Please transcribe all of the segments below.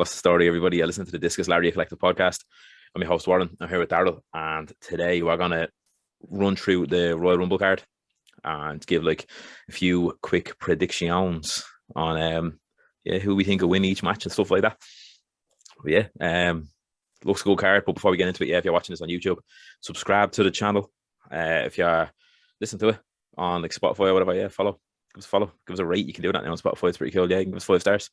What's the story, everybody? I listen to the Discus Larry Collective podcast. I'm your host, Warren. I'm here with Daryl, and today we're going to run through the Royal Rumble card and give like a few quick predictions on who we think will win each match and stuff like that. But looks a good card. But before we get into it, if you're watching this on YouTube, subscribe to the channel. If you're listening to it on like Spotify or whatever, follow. Give us a follow. Give us a rate. You can do that now on Spotify. It's pretty cool. Yeah, you can give us 5 stars.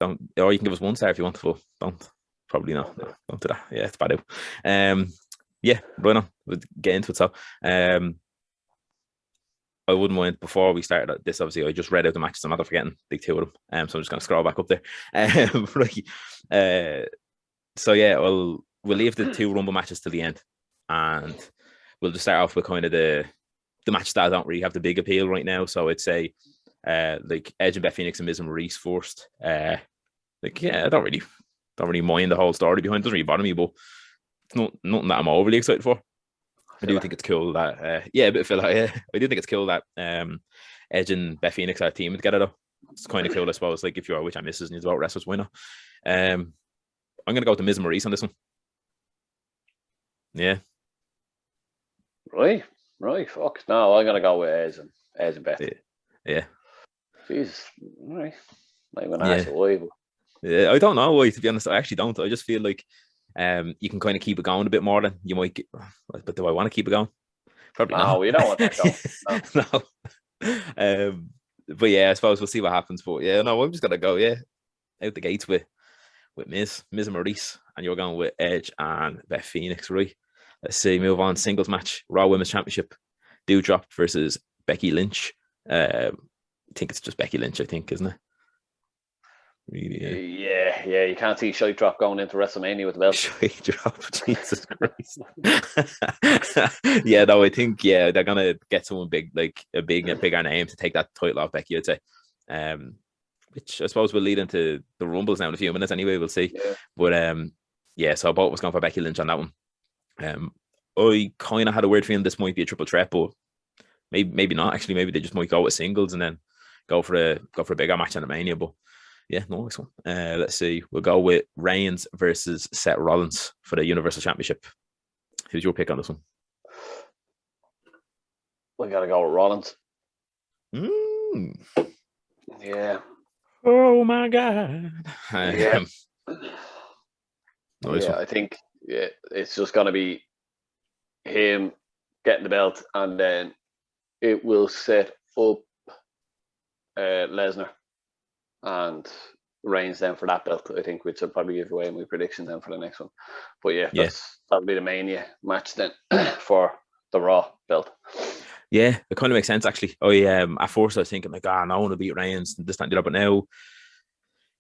Or you can give us 1 star if you want to. Don't. Probably not. No, don't do that. Yeah, it's bad out. Right on. We'll get into it. So, I wouldn't mind, before we started this, obviously, I just read out the matches. I'm not forgetting big 2 of them. So I'm just going to scroll back up there. We'll leave the 2 Rumble matches to the end. And we'll just start off with kind of the matches that don't really have the big appeal right now. So I'd say like Edge and Beth Phoenix and Miz and Maryse first. I don't really mind the whole story behind it. It doesn't really bother me, but it's nothing that I'm overly excited for. I do think it's cool that a bit of filler. Yeah, I do think it's cool that Edge and Beth Phoenix are teaming together though. It's kind of cool, I suppose. Like if you are, which I misses, and you're about wrestlers winner. I'm gonna go with the Miz and Maryse on this one. Yeah. Right. Fuck. No, I'm gonna go with Edge and Beth. Yeah. Jesus. All right. Not even ask why. But... Yeah, I don't know why, to be honest. I actually don't. I just feel like you can kind of keep it going a bit more than you might get. But do I want to keep it going? Probably not. No, you don't want that going. No. But yeah, I suppose we'll see what happens. But yeah, no, I'm just gonna go out the gates with Miz and Maryse, and you're going with Edge and Beth Phoenix, right? Let's see, move on. Singles match, Raw Women's Championship, Doudrop versus Becky Lynch. I think it's just Becky Lynch, I think, isn't it? Really, yeah. You can't see Shite Drop going into WrestleMania with the belt. Shite Drop, Jesus Christ. I think they're gonna get someone big, like a bigger name to take that title off Becky, I'd say. Which I suppose will lead into the Rumbles now in a few minutes anyway. We'll see. Yeah. But so both was going for Becky Lynch on that one. I kind of had a weird feeling this might be a triple threat, but maybe not. Actually, maybe they just might go with singles and then go for a bigger match on the Mania. But yeah, nice one. Let's see. We'll go with Reigns versus Seth Rollins for the Universal Championship. Who's your pick on this one? We gotta go with Rollins. Yeah. Oh my God. Nice one. I think it's just gonna be him getting the belt, and then it will set up Lesnar and Reigns then for that belt, I think, which will probably give away my prediction then for the next one. But that'll be the Mania match then for the Raw belt. Yeah, it kind of makes sense actually. At first I was thinking like, no one will beat Reigns and this, that, and that, but now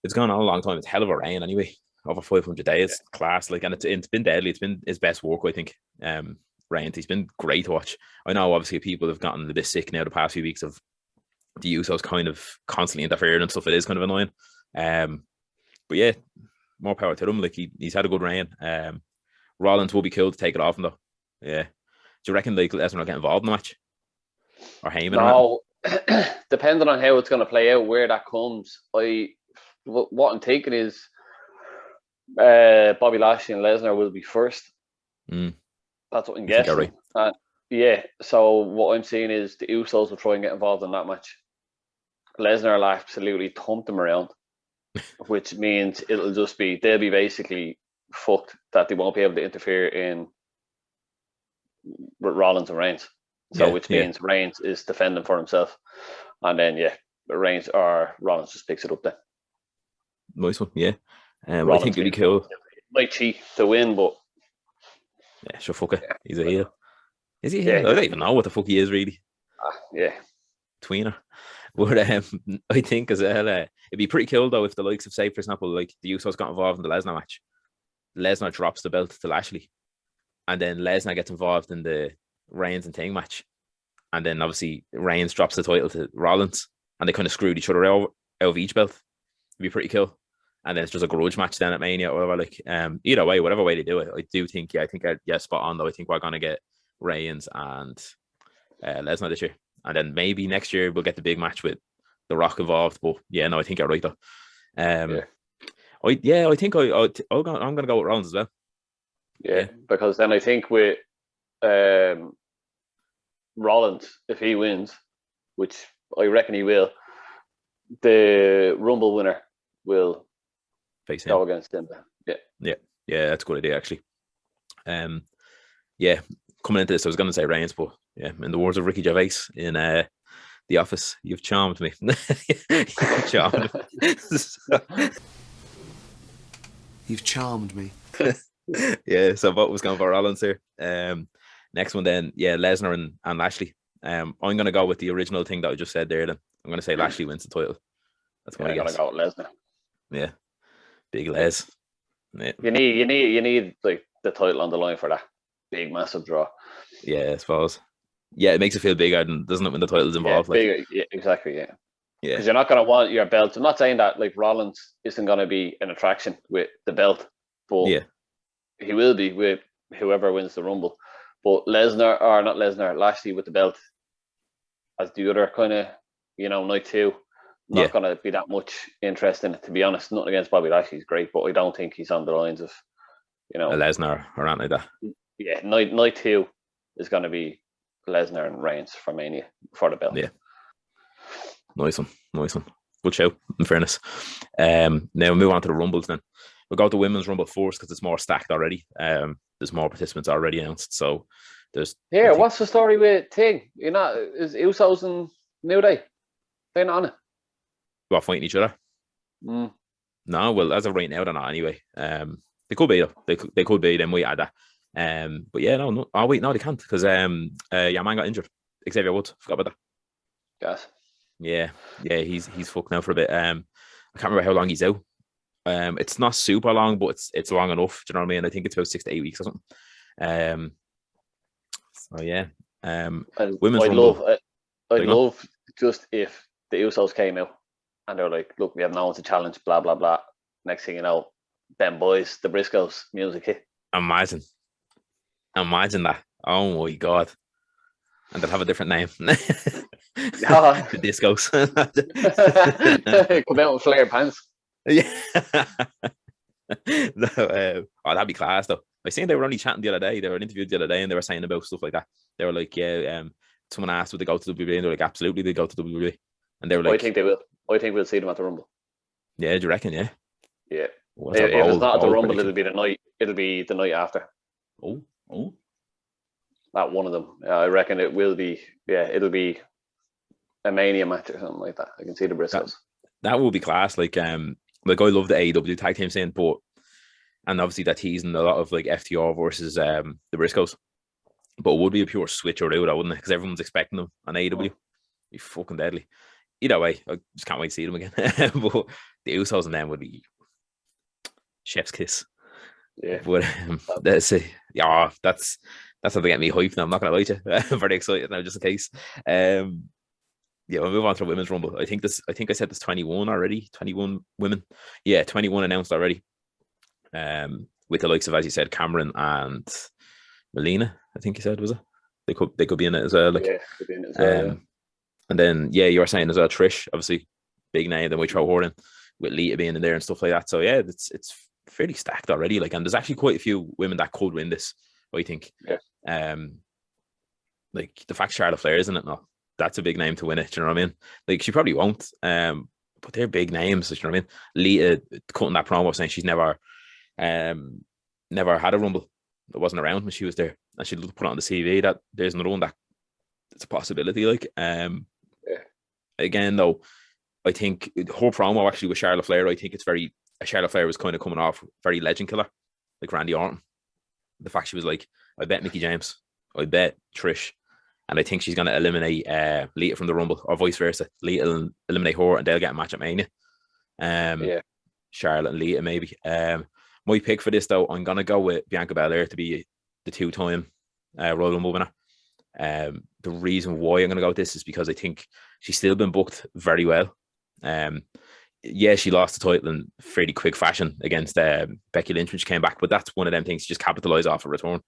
it's gone on a long time. It's a hell of a reign anyway. Over 500 days, class. Like, and it's been deadly. It's been his best work, I think. Reigns, he's been great to watch. I know obviously people have gotten a bit sick now the past few weeks of the Usos kind of constantly interfering and stuff. It is kind of annoying. But yeah, more power to him. Like he's had a good reign. Rollins will be cool to take it off him though. Yeah. Do you reckon like Lesnar will get involved in the match? Or Heyman? No, depending on how it's going to play out, where that comes. What I'm thinking is Bobby Lashley and Lesnar will be first. That's what I'm guessing. Right. So what I'm seeing is the Usos will try and get involved in that match. Lesnar will absolutely thump them around, which means they'll be basically fucked that they won't be able to interfere in Rollins and Reigns. So which means Reigns is defending for himself, and then Reigns or Rollins just picks it up then. Nice one, I think it'd be cool. Might cheat to win, but sure, fuck it. He's a heel. Is he a heel? I don't even know what the fuck he is really. Tweener. But I think as well, it'd be pretty cool though if the likes of, say, for example, like the Usos got involved in the Lesnar match. Lesnar drops the belt to Lashley, and then Lesnar gets involved in the Reigns and Ting match, and then obviously Reigns drops the title to Rollins, and they kind of screwed each other out of each belt. It'd be pretty cool. And then it's just a grudge match then at Mania or whatever. Like, either way, whatever way they do it, I do think, spot on though. I think we're gonna get Reigns and Lesnar this year, and then maybe next year we'll get the big match with The Rock involved. But I think you're right though. I think I'm going to go with Rollins as well. Yeah, because then I think with Rollins, if he wins, which I reckon he will, the Rumble winner will face him. Go against him. Yeah, that's a good idea actually. Yeah, coming into this, I was going to say Reigns, but yeah, in the words of Ricky Gervais in The Office, you've charmed me. You've charmed me. You've charmed me. Yeah, so vote was going for Rollins here. Next one then, yeah, Lesnar and Lashley. I'm going to go with the original thing that I just said there. Then I'm going to say Lashley wins the title. That's my guess. I'm going to go with Lesnar. Yeah, big Les. Yeah. You need like the title on the line for that big massive draw. Yeah, I suppose. Yeah, it makes it feel bigger, doesn't it, when the title's involved? Yeah, bigger. Yeah, exactly. Yeah. Yeah. Because you're not going to want your belt. I'm not saying that like Rollins isn't going to be an attraction with the belt, but yeah, he will be with whoever wins the Rumble. But Lashley with the belt as the other kind of, night two. Not going to be that much interest in it, to be honest. Nothing against Bobby Lashley, he's great, but I don't think he's on the lines of, a Lesnar or anything like that. Yeah, night two is going to be Lesnar and Reigns for Mania for the belt. Yeah, nice one. Good show. In fairness, now we'll move on to the Rumbles. Then we'll go to Women's Rumble first because it's more stacked already. There's more participants already announced, so there's. Yeah, what's the story with Ting? Is Usos and New Day? They're not on it. What, fighting each other? No, well, as of right now, they're not anyway. They could be though. They could be. Then we add that. But yeah, no. Oh wait, no, they can't because your man got injured. Xavier Woods, forgot about that. Yes. Yeah, he's fucked now for a bit. I can't remember how long he's out. It's not super long, but it's long enough. Do you know what I mean? I think it's about 6 to 8 weeks or something. So yeah. Women's Rumble. I'd love just if the Usos came out and they're like, look, we have no one to challenge, blah blah blah. Next thing you know, them boys, the Briscoes, music hit. Imagine that. Oh my god. And they'll have a different name. The Discos. Come out with flared pants. Yeah. No, that'd be class though. I seen they were only chatting the other day. They were interviewed the other day and they were saying about stuff like that. They were like, someone asked would they go to WWE and they're like, absolutely they go to WWE. And they were like, I think they will. I think we'll see them at the Rumble. Yeah, do you reckon? Yeah. Yeah. If it's not at the Rumble, it'll be the night. It'll be the night after. Oh. Not one of them. I reckon it will be. Yeah, it'll be a Mania match or something like that. I can see the Briscoes. That will be class. Like I love the AEW tag team scene, and obviously that teasing a lot of like FTR versus the Briscoes. But it would be a pure switch or out, wouldn't it? Because everyone's expecting them on AEW. Be fucking deadly. Either way, I just can't wait to see them again. But the Usos and them would be chef's kiss. Yeah. But that's how they get me hyped now. I'm not gonna lie to you. I'm very excited now, just in case. We'll move on to Women's Rumble. I think I said there's 21 already. 21 women. Yeah, 21 announced already. With the likes of, as you said, Cameron and Melina, I think you said, was it? They could be in it as well. Like, yeah, could be in it as well. Yeah. And then you were saying as well, Trish, obviously big name. Then we throw her in with Lita being in there and stuff like that. So yeah, it's fairly stacked already. Like, and there's actually quite a few women that could win this, I think. Yeah. Like the fact Charlotte Flair isn't it? No, that's a big name to win it. Do you know what I mean? Like she probably won't. But they're big names. Do you know what I mean? Lita cutting that promo saying she's never had a Rumble. That wasn't around when she was there, and she put it on the CV that there's another one that it's a possibility. Like, again though, I think her promo actually with Charlotte Flair, I think it's very Charlotte Flair was kind of coming off very legend killer, like Randy Orton. The fact she was like, I bet Mickie James, I bet Trish, and I think she's going to eliminate Lita from the Rumble, or vice versa. Lita will eliminate her, and they'll get a match at Mania. Charlotte and Lita maybe. My pick for this though, I'm going to go with Bianca Belair to be the 2-time Royal Rumble winner. The reason why I'm going to go with this is because I think she's still been booked very well. She lost the title in fairly quick fashion against Becky Lynch when she came back, but that's one of them things she just capitalised off a return.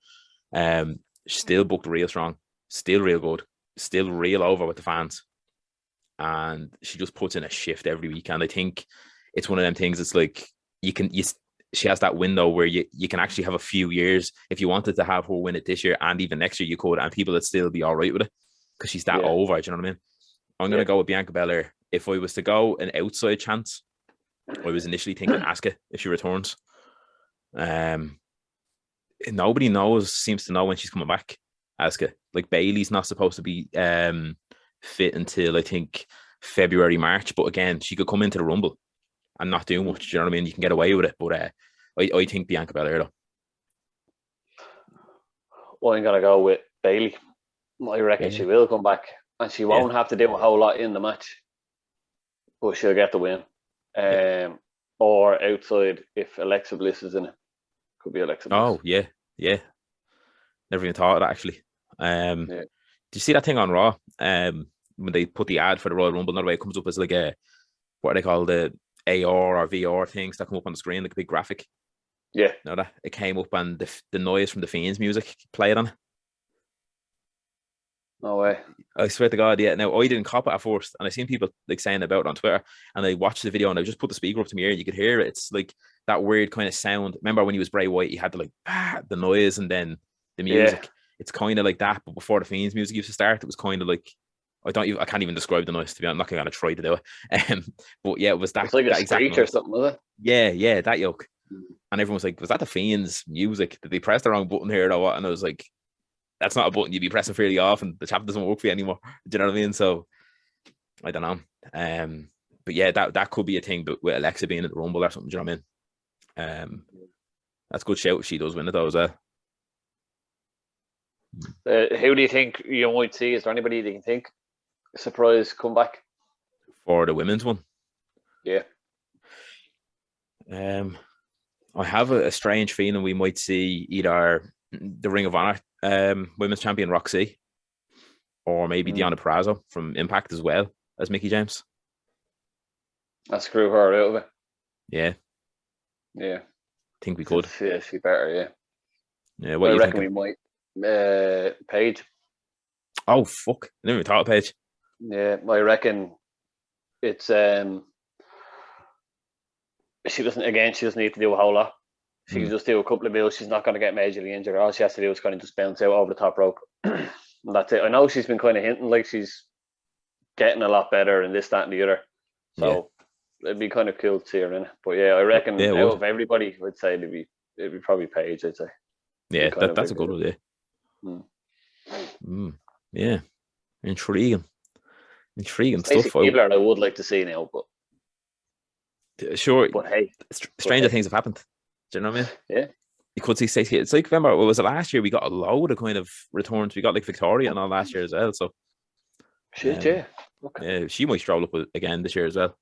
She's still booked real strong, still real good, still real over with the fans, and she just puts in a shift every week. And I think it's one of them things. It's like she has that window where you can actually have a few years. If you wanted to have her win it this year and even next year, you could, and people would still be all right with it because she's that over. Do you know what I mean? I'm going to go with Bianca Belair. If I was to go an outside chance, I was initially thinking Asuka if she returns. Nobody seems to know when she's coming back. Asuka, like Bayley's not supposed to be fit until I think February, March. But again, she could come into the Rumble and not do much. Do you know what I mean? You can get away with it. But I think Bianca Belair though. Well, I'm gonna go with Bayley. I reckon she will come back, and she won't have to do a whole lot in the match, but she'll get the win. Or outside if Alexa Bliss is in it. Could be Alexa Bliss. Oh, yeah. Never even thought of that, actually. Did you see that thing on Raw? When they put the ad for the Royal Rumble, another way it comes up as like what are they call the AR or VR things that come up on the screen, like a big graphic. Yeah. No, that it came up and the noise from the Fiend's music played on it. No way. I swear to God, yeah. Now, I didn't cop it at first, and I seen people like saying about it on Twitter, and I watched the video and I just put the speaker up to my ear and you could hear it. It's like that weird kind of sound. Remember when he was Bray Wyatt, he had the noise and then the music. Yeah. It's kind of like that, but before the Fiend's music used to start, it was kind of like I can't even describe the noise, to be honest. I'm not going to try to do it. But yeah, it was that. It's like that a screech or something, was it? Yeah, that yoke. And everyone was like, was that the Fiend's music? Did they press the wrong button here or what? And I was like, that's not a button you'd be pressing fairly often. The chapter doesn't work for you anymore. Do you know what I mean? So I don't know. But yeah, that could be a thing, but with Alexa being at the Rumble or something, do you know what I mean? That's a good shout if she does win it though as well. Who do you think you might see? Is there anybody that you can think surprise comeback for the women's one? Yeah. I have a strange feeling we might see either the Ring of Honor women's champion Roxy, or maybe Deonna Purrazzo from Impact as well as Mickie James. I'll screw her out of it. Yeah. I think we could. Yeah, she better. Yeah. What I you reckon thinking? we might. Paige. Oh fuck! I never even thought of Paige. Yeah, I reckon it's she doesn't need to do a whole lot. She can just do a couple of moves. She's not going to get majorly injured. All she has to do is kind of just bounce out over the top rope. And that's it. I know she's been kind of hinting like she's getting a lot better and this, that, and the other. So it'd be kind of cool to see her in it. But yeah, I reckon out of everybody, I'd say it'd be probably Paige, I'd say. Yeah, that's a good idea. Yeah. Intriguing stuff. Keebler I would like to see now, but sure. But hey, stranger things have happened. Do you know what I mean? Yeah. You could see Stacey. It's like, remember, was it last year? We got a load of kind of returns. We got like Victoria and all last year as well. So, shit, yeah. Okay. Yeah, she might stroll up again this year as well.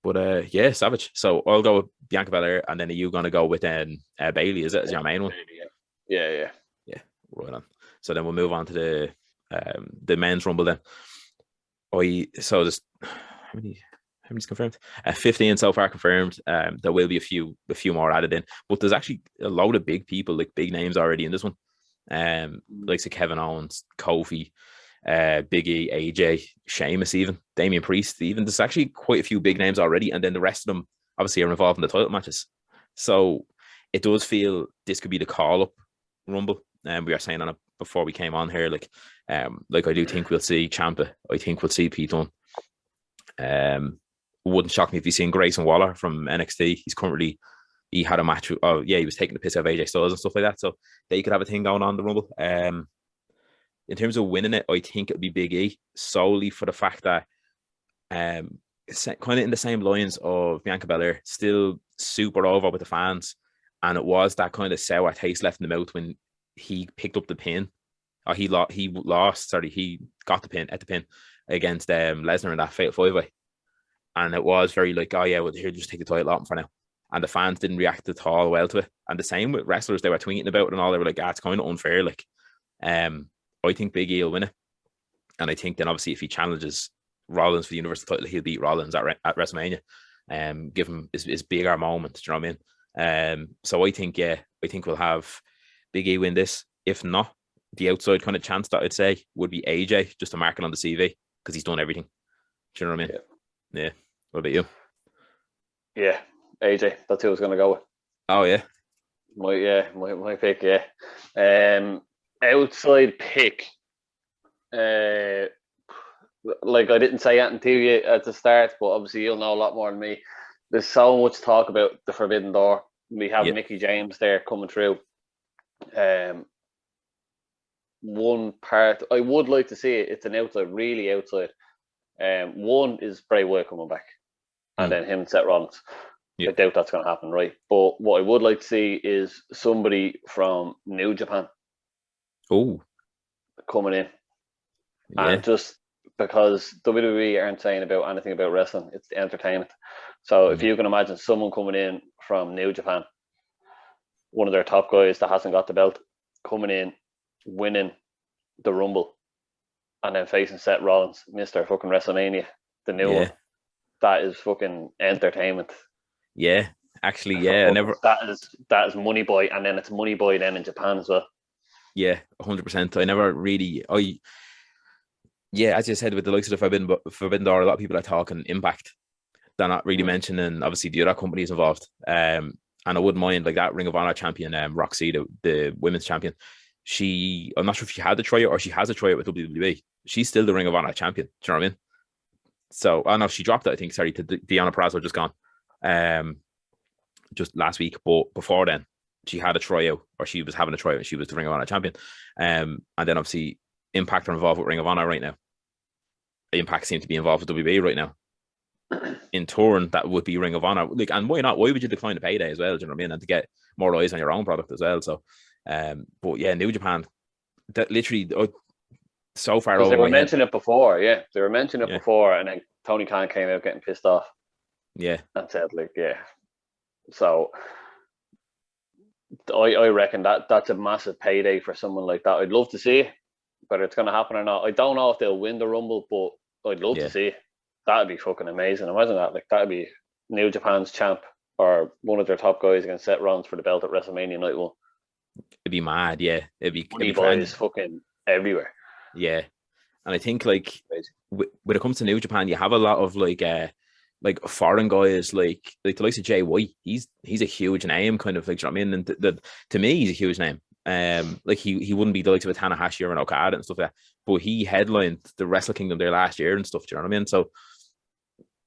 But yeah, savage. So I'll go with Bianca Belair, and then are you going to go with Bayley? Is it as your main one? Yeah. Right on. So then we'll move on to the men's rumble then. So there's how many's confirmed? 15 so far confirmed. There will be a few more added in, but there's actually a load of big people, like big names already in this one. Like Kevin Owens, Kofi, Big E, AJ, Sheamus, even Damian Priest. Even there's actually quite a few big names already, and then the rest of them obviously are involved in the title matches. So it does feel this could be the call-up rumble. And we were saying on it before we came on here, like I do think we'll see Ciampa. I think we'll see Pete Dunne. Wouldn't shock me if he's seen Grayson Waller from NXT. He had a match. He was taking the piss out of AJ Styles and stuff like that. So they could have a thing going on in the Rumble. In terms of winning it, I think it'll be Big E, solely for the fact that kind of in the same lines of Bianca Belair, still super over with the fans, and it was that kind of sour taste left in the mouth when he picked up the pin. Or he got the pin against Lesnar in that Fatal 5-Way. And it was very like, oh yeah, well, here, just take the title off for now. And the fans didn't react at all well to it. And the same with wrestlers, they were tweeting about it and all. They were like, it's kind of unfair. Like, I think Big E will win it. And I think then obviously if he challenges Rollins for the Universal title, he'll beat Rollins at WrestleMania. Give him his bigger moment. Do you know what I mean? So I think we'll have Big E win this. If not, the outside kind of chance that I'd say would be AJ, just to mark it on the CV because he's done everything. Do you know what I mean? Yeah. What about you? Yeah, AJ. That's who I was going to go with. Oh yeah. My pick. Yeah. Outside pick. Like I didn't say anything to you at the start, but obviously you'll know a lot more than me. There's so much talk about the Forbidden Door. We have Mickie James there coming through. One part I would like to see it's an outside, really outside. One is Bray Wyatt coming back, and then him and Seth Rollins. I doubt that's going to happen, right? But what I would like to see is somebody from New Japan. Coming in, and just because WWE aren't saying about anything about wrestling, it's the entertainment. So if you can imagine someone coming in from New Japan, one of their top guys that hasn't got the belt, coming in, winning the Rumble, and then facing Seth Rollins, Mr. fucking WrestleMania, the new one, that is fucking entertainment. Yeah, actually, yeah. I never. That is Money Boy, and then it's Money Boy then in Japan as well. Yeah, 100%. I never really. As you said, with the likes of the Forbidden Door, a lot of people are talking Impact. They're not really mentioning obviously the other companies involved. And I wouldn't mind like that Ring of Honor champion, Roxy, the women's champion. I'm not sure if she had to try it or she has a try it with WWE. She's still the Ring of Honor champion. Do you know what I mean? So I know she dropped it, I think, sorry, to Deonna Purrazzo, just gone. Just last week, but before then she had a tryout, or she was having a tryout, and she was the Ring of Honor champion. And then obviously Impact are involved with Ring of Honor right now. Impact seem to be involved with WWE right now. In turn, that would be Ring of Honor. Like, and why not? Why would you decline the payday as well? Do you know what I mean? And to get more eyes on your own product as well. So, but yeah, New Japan, that literally so far over. They were mentioning it before, They were mentioning it before, and then Tony Khan came out getting pissed off. Yeah, and said like, So I reckon that's a massive payday for someone like that. I'd love to see it, whether it's going to happen or not. I don't know if they'll win the Rumble, but I'd love to see it. That'd be fucking amazing. Imagine that. Like, that'd be New Japan's champ or one of their top guys against Seth Rollins for the belt at WrestleMania Night 1. It'd be mad, yeah. It'd be boys fucking everywhere. Yeah, and I think like when it comes to New Japan, you have a lot of like foreign guys, like the likes of Jay White. He's a huge name, kind of, like, you know what I mean? And to me, he's a huge name. Like he wouldn't be the likes of a Tanahashi or an Okada and stuff like that, but he headlined the Wrestle Kingdom there last year and stuff. Do you know what I mean? So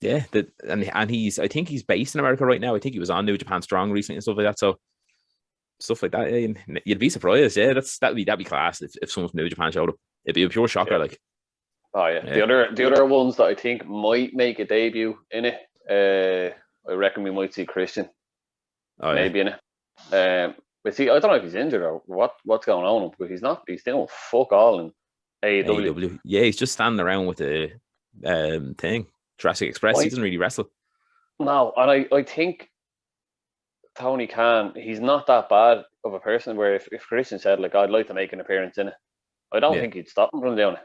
yeah, and I think he's based in America right now. I think he was on New Japan Strong recently and stuff like that. So stuff like that, you'd be surprised. Yeah, that'd be class if someone from New Japan showed up. It'd be a pure shocker, like. Oh yeah. The other ones that I think might make a debut in it, I reckon we might see Christian. Maybe in it. But see, I don't know if he's injured or what's going on, but he's not. He's doing fuck all in AEW. Yeah, he's just standing around with the thing. Jurassic Express. He doesn't really wrestle. No, and I think Tony Khan, he's not that bad of a person where if Christian said, like, I'd like to make an appearance in it, I don't think he'd stop him from doing it.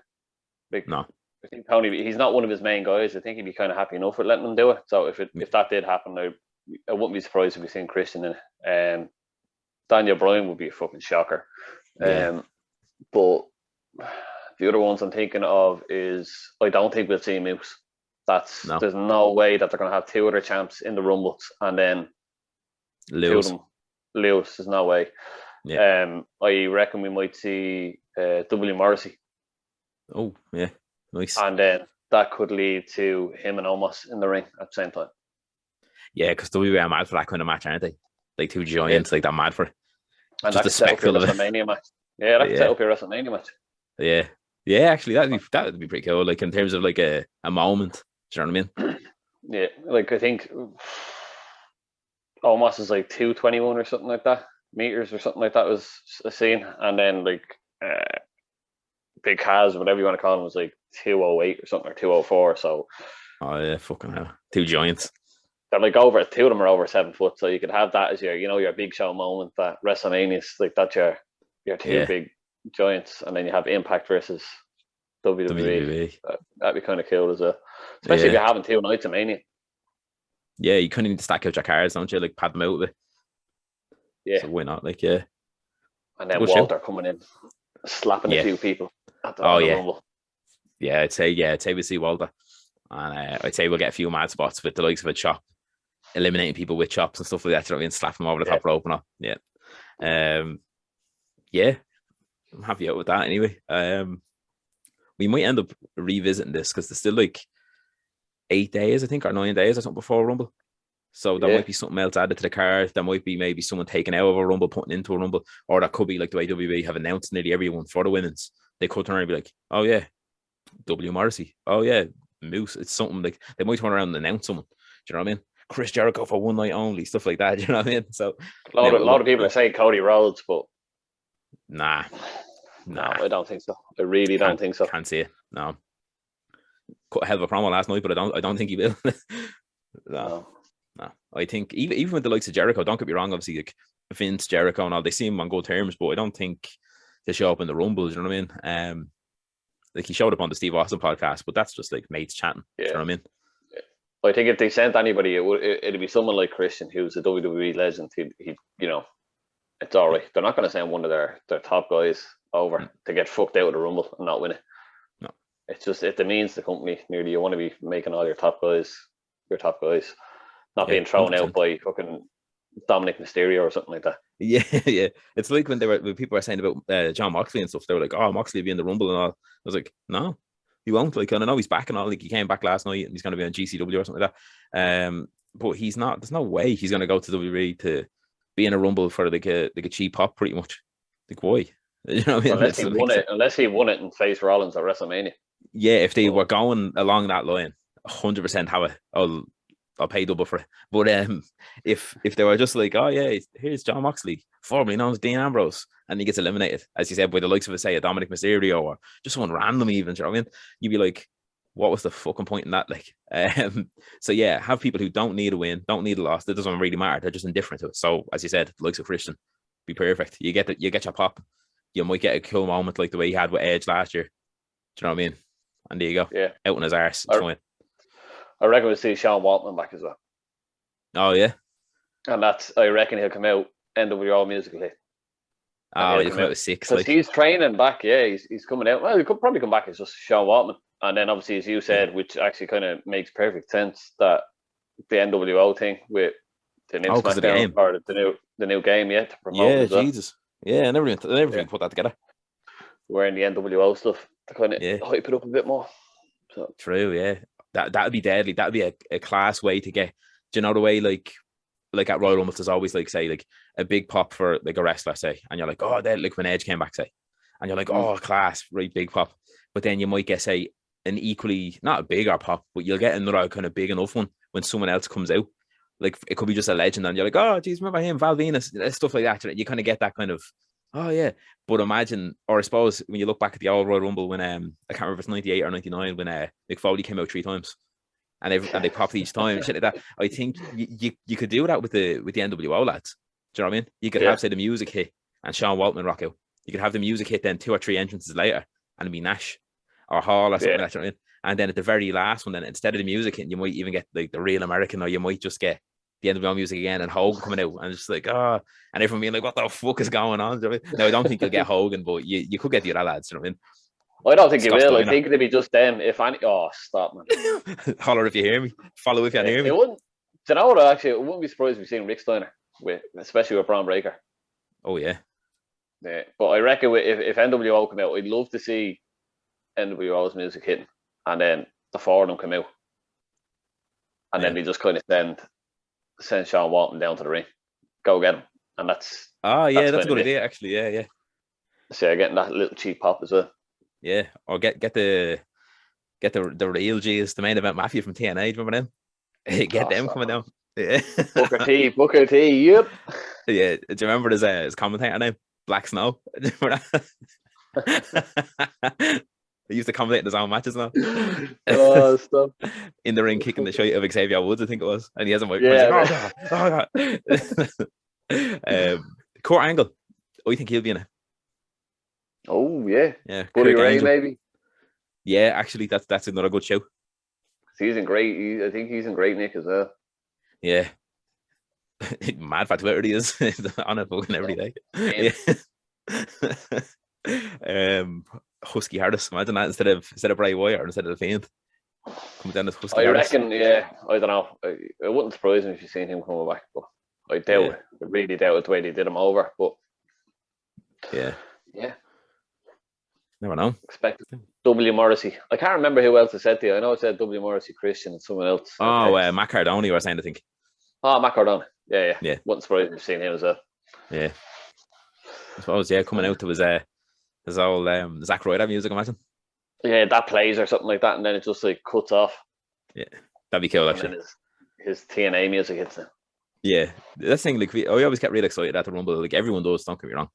Like, no. I think Tony, he's not one of his main guys. I think he'd be kind of happy enough with letting him do it. So if that did happen, I wouldn't be surprised if we seen Christian in it. Daniel Bryan would be a fucking shocker. But the other ones I'm thinking of is, I don't think we'll see Moose. There's no way that they're going to have two other champs in the Rumbles and then lose. Two of them lose. There's no way. I reckon we might see W. Morrissey. Oh, yeah. Nice. And then that could lead to him and Omos in the ring at the same time. Yeah, because WWE are mad for that kind of match, aren't they? Like two giants, like they're mad for it. And just a spectacle of WrestleMania match. Yeah, that could set up your WrestleMania match. Yeah. Yeah, actually, that'd be pretty cool. Like, in terms of like a moment. Do you know what I mean? Yeah, like I think Omos is like 221 or something like that meters or something like that was a scene, and then like Big Kaz, whatever you want to call him, was like 208 or something, or 204. So fucking hell, two giants. They're like over. Two of them are over 7 foot, so you could have that as your big show moment. That WrestleMania is like that's your two big giants, and then you have Impact versus WWE. That'd be kind of cool as well, especially if you're having 2 nights of Mania. Yeah, you kind of need to stack out your cards, don't you? Like, pad them out a bit. Yeah. So why not? Like, yeah. And then Walter coming in, slapping the two people at the Rumble. Yeah, I'd say we see Walter. And I'd say we'll get a few mad spots with the likes of a chop eliminating people with chops and stuff like that. You know what I mean? Slap them over the top rope and all. Yeah. Yeah. I'm happy out with that anyway. We might end up revisiting this because there's still like 8 days, I think, or 9 days or something before Rumble. So there might be something else added to the card. There might be maybe someone taken out of a Rumble, putting into a Rumble, or that could be like the way WWE have announced nearly everyone for the women's. They could turn around and be like, oh yeah, Maryse. Oh yeah, Moose. It's something like they might turn around and announce someone. Do you know what I mean? Chris Jericho for one night only, stuff like that. Do you know what I mean? So a lot of people are saying Cody Rhodes, but nah, I don't think so. I really don't think so. Can't see it. No. Cut a hell of a promo last night, but I don't think he will. No. I think even with the likes of Jericho, don't get me wrong, obviously like Vince, Jericho and all, they seem on good terms, but I don't think they show up in the Rumble. You know what I mean? Like he showed up on the Steve Austin podcast, but that's just like mates chatting. Yeah. You know what I mean? Yeah. I think if they sent anybody, it'd be someone like Christian, who's a WWE legend. He you know, it's all right. They're not going to send one of their top guys over to get fucked out of the Rumble and not win it. No, it's just it demeans the company. Nearly, you want to be making all your top guys, not being thrown 100%. Out by fucking Dominic Mysterio or something like that. Yeah. It's like when people were saying about John Moxley and stuff. They were like, "Oh, Moxley will be in the Rumble and all." I was like, "No, he won't." Like, and I know he's back and all. Like, he came back last night and he's going to be on GCW or something like that. But he's not. There's no way he's going to go to WWE to be in a Rumble for like a cheap pop, pretty much. Like, why? You know what I mean? Unless he won it and faced Rollins at WrestleMania. Yeah, if they were going along that line, 100% have it. I'll pay double for it. But if they were just like, oh yeah, here's John Moxley, formerly known as Dean Ambrose, and he gets eliminated, as you said, by the likes of a Dominic Mysterio or just someone random even, you know what I mean? You'd be like, what was the fucking point in that? Like, so yeah, have people who don't need a win, don't need a loss. That doesn't really matter. They're just indifferent to it. So as you said, the likes of Christian, be perfect. You get your pop. You might get a cool moment like the way he had with Edge last year. Do you know what I mean? And there you go. Yeah. Out in his arse. It's fine. I reckon we'll see Sean Waltman back as well. Oh, yeah? And I reckon he'll come out NWO musical hit. Oh, he'll come out with 6. Because he's training back, yeah, he's coming out. Well, he could probably come back as just Sean Waltman. And then obviously, as you said, which actually kind of makes perfect sense, that the NWO thing with the new SmackDown or the new game, to promote. Yeah, Jesus. Yeah, I never even put that together. Wearing the NWO stuff to kind of hype it up a bit more. So. True, yeah. That'd be deadly. That'd be a class way to get. Do you know the way like at Royal Rumble there's always like say like a big pop for like a wrestler, say, and you're like, oh, that like when Edge came back, say, and you're like, oh, class, right, big pop. But then you might get say an equally not a bigger pop, but you'll get another kind of big enough one when someone else comes out. Like it could be just a legend, and you're like, oh, geez, remember him, Val Venus, stuff like that. You kind of get that kind of, oh yeah. But imagine, or I suppose when you look back at the old Royal Rumble when I can't remember if it's 98 or 99 when Mick Foley came out 3 times, and they popped each time and shit like that. I think you could do that with the NWO lads. Do you know what I mean? You could have say the music hit and Sean Waltman rock out. You could have the music hit then 2 or 3 entrances later, and it'd be Nash or Hall or something like that. You know what I mean? And then at the very last one, then instead of the music hit, you might even get like the Real American, or you might just get the NWO music again and Hogan coming out, and it's just like, and everyone being like, what the fuck is going on? Do you know what I mean? No, I don't think you'll get Hogan, but you could get the other lads. Do you know what I mean? I don't think you will. I think it'll be just them. If any, stop, man. Holler if you hear me. Follow if you hear me. It wouldn't. Do you know what? Actually, it wouldn't be surprised if we've seen Rick Steiner especially with Braun Breaker. Oh yeah. Yeah, but I reckon if NWO come out, I'd love to see NWO's music hitting, and then the 4 of them come out, and then they just kind of send Sean Waltman down to the ring, go get him, and that's that's a good idea actually. Yeah. So getting that little cheap pop as well. Yeah, or get the real G's, the main event mafia from TNA. Do you remember them? Get them coming down. Yeah. Booker T. Yep. Yeah. Do you remember his commentator name? Black Snow. Do you remember that? He used to commentate his own matches now. Stop. In the ring, kicking the shit of Xavier Woods, I think it was, and he has a mic. Kurt Angle. Oh, you think he'll be in it? Oh yeah. Bully Ray Angel. Maybe. Yeah, actually, that's another good show. He's in great. I think he's in great nick as well. Yeah. Mad for Twitter he is on it fucking every day. Yeah. Husky Harris, imagine that instead of Bray Wyatt or instead of the Fiend. coming down as husky. I reckon, yeah. I don't know. It wouldn't surprise me if you seen him coming back, but I doubt it. I really doubt it the way they did him over. But yeah. Never know. Expect W. Morrissey. I can't remember who else I said to you. I know I said W. Morrissey, Christian, and someone else. Oh, Matt Cardona, you were saying, I think. Oh, Matt Cardona. Yeah. Wouldn't surprise me if you've seen him as well. Yeah. I suppose, coming out to his old Zack Ryder music, imagine. Yeah, that plays or something like that, and then it just like cuts off. Yeah, that'd be cool, actually. And then his TNA music hits it. Yeah, that's the thing. Like, I always get really excited at the Rumble. Like, everyone does, don't get me wrong.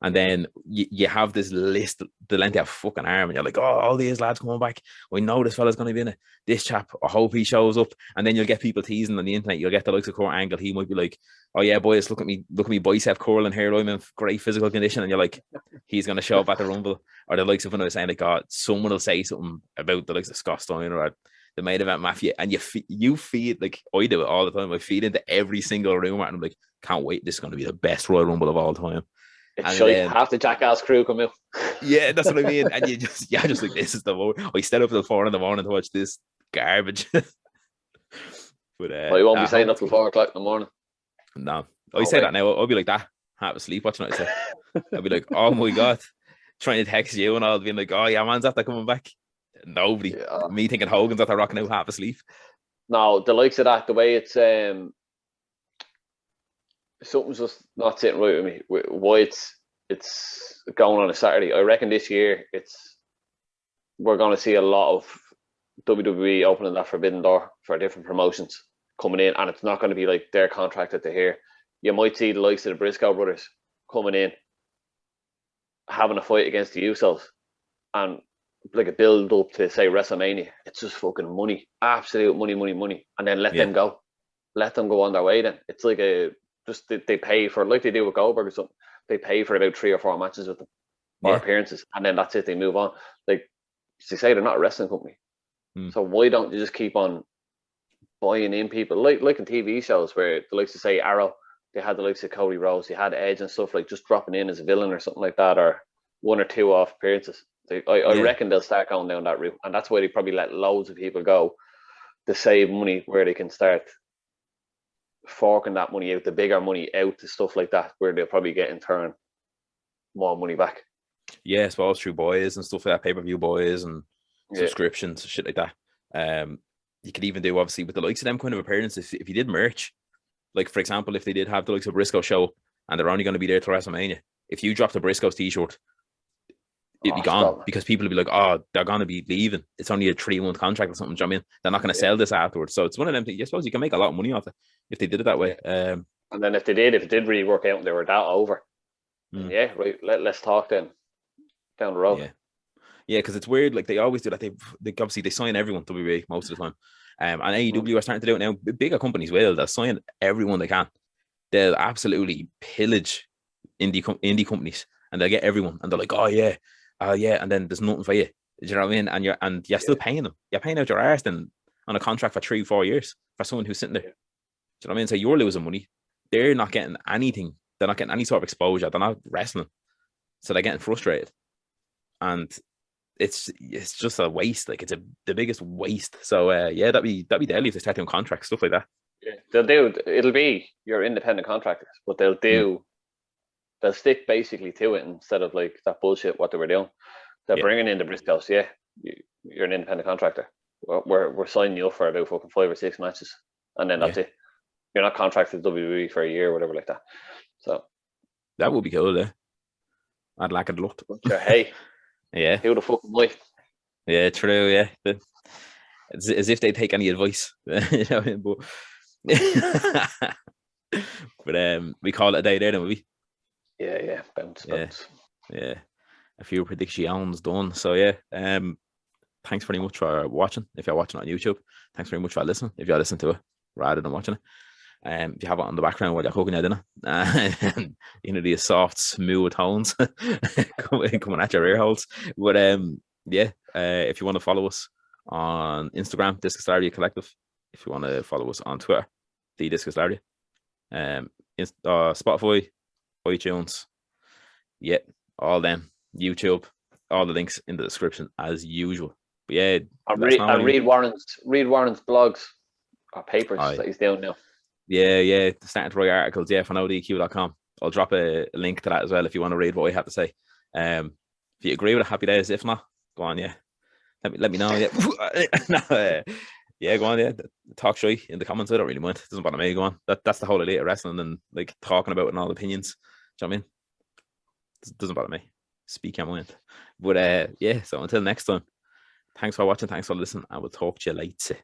And then you have this list, the length of a fucking arm, and you're like, oh, all these lads coming back. We know this fella's going to be in it. This chap, I hope he shows up. And then you'll get people teasing on the internet. You'll get the likes of Kurt Angle. He might be like, oh yeah, boys, look at me bicep curling here. I'm in great physical condition. And you're like, he's going to show up at the Rumble. Or the likes of when I was saying, like, oh, someone will say something about the likes of Scott Steiner or the main event mafia. And you feed, like, I do it all the time. I feed into every single rumor. And I'm like, can't wait. This is going to be the best Royal Rumble of all time. It's shy. Half the jackass crew come out. Yeah, that's what I mean. And you're just like, this is the moment. I stayed up till 4 a.m. to watch this garbage. But I won't be staying up till 4 o'clock in the morning. No, I say that now. I'll be like that, half asleep watching it. I'll be like, oh my god, trying to text you and all, being like, oh yeah, man's after coming back. Nobody. Yeah. Me thinking Hogan's after rocking out half asleep. No, the likes of that, the way it's something's just not sitting right with me. Why it's going on a Saturday. I reckon this year we're going to see a lot of WWE opening that forbidden door for different promotions coming in, and it's not going to be like they're contracted to here. You might see the likes of the Briscoe brothers coming in, having a fight against the Usos, and like a build up to say WrestleMania. It's just fucking money, absolute money, and then let them go on their way. Then it's like they pay for, like they do with Goldberg or something. They pay for about 3 or 4 matches with them or appearances, and then that's it. They move on. Like they say, they're not a wrestling company, so why don't you just keep on buying in people like in TV shows where the likes of say Arrow, they had the likes of Cody Rhodes, they had Edge and stuff, like just dropping in as a villain or something like that, or 1 or 2 off appearances. I reckon they'll start going down that route, and that's why they probably let loads of people go to save money, where they can start forking that money out, the bigger money out to stuff like that, where they'll probably get in turn more money back. Yeah, I suppose through boys and stuff like that, pay-per-view boys and subscriptions, shit like that. You could even do, obviously, with the likes of them kind of appearances, if you did merch, like for example, if they did have the likes of Briscoe show and they're only going to be there till WrestleMania, if you dropped a Briscoe's t-shirt, it'd be gone, because people would be like, oh, they're going to be leaving. It's only a 3-month contract or something. Do you know what I mean? They're not going to sell this afterwards. So it's one of them things. I suppose you can make a lot of money off it if they did it that way. And then if it did really work out and they were that over, right, let's talk then down the road. Yeah, because it's weird. Like they always do that. They obviously they sign everyone, WWE, most of the time. And AEW are starting to do it now. Bigger companies they'll sign everyone they can. They'll absolutely pillage indie companies, and they'll get everyone, and they're like, oh yeah, and then there's nothing for you. Do you know what I mean? And you're still paying them. You're paying out your arse then on a contract for 3-4 years for someone who's sitting there. Do you know what I mean? So you're losing money. They're not getting anything. They're not getting any sort of exposure. They're not wrestling, so they're getting frustrated, and it's just a waste. Like it's the biggest waste. So that'd be deadly if they start doing contracts, stuff like that. Yeah, it'll be your independent contractors, but they'll stick basically to it instead of like that bullshit what they were doing. They're bringing in the Briscoes. Yeah, you're an independent contractor. We're signing you up for about fucking 5 or 6 matches, and then that's it. You're not contracted to WWE for a year or whatever like that. So that would be cool. I'd like it a lot. Sure, hey, yeah, who the fuck am I? Yeah, true. Yeah, it's as if they take any advice. You know, but we call it a day there, don't we? Yeah, bounce. Yeah. A few predictions done. So yeah, thanks very much for watching. If you're watching on YouTube, thanks very much for listening. If you're listening to it rather than watching it, if you have it on the background while you're cooking your dinner, you know, these soft, smooth tones coming at your ear holes. But if you want to follow us on Instagram, Discus Larry Collective. If you want to follow us on Twitter, the Discus Larry. Spotify, iTunes, all them, YouTube, all the links in the description as usual. But yeah, I read Warren's blogs or papers that he's doing now. Yeah, starting to write articles. Yeah, for nowdq.com. I'll drop a link to that as well if you want to read what I have to say. If you agree with it, happy days. If not, go on. Yeah, let me know. Yeah, yeah, go on. Yeah, talk shy in the comments. I don't really mind. It doesn't bother me. Go on. That's the whole idea of wrestling and like talking about it and all opinions. Do you know what I mean? It doesn't bother me. Speak your mind. But yeah. So until next time. Thanks for watching. Thanks for listening. I will talk to you later.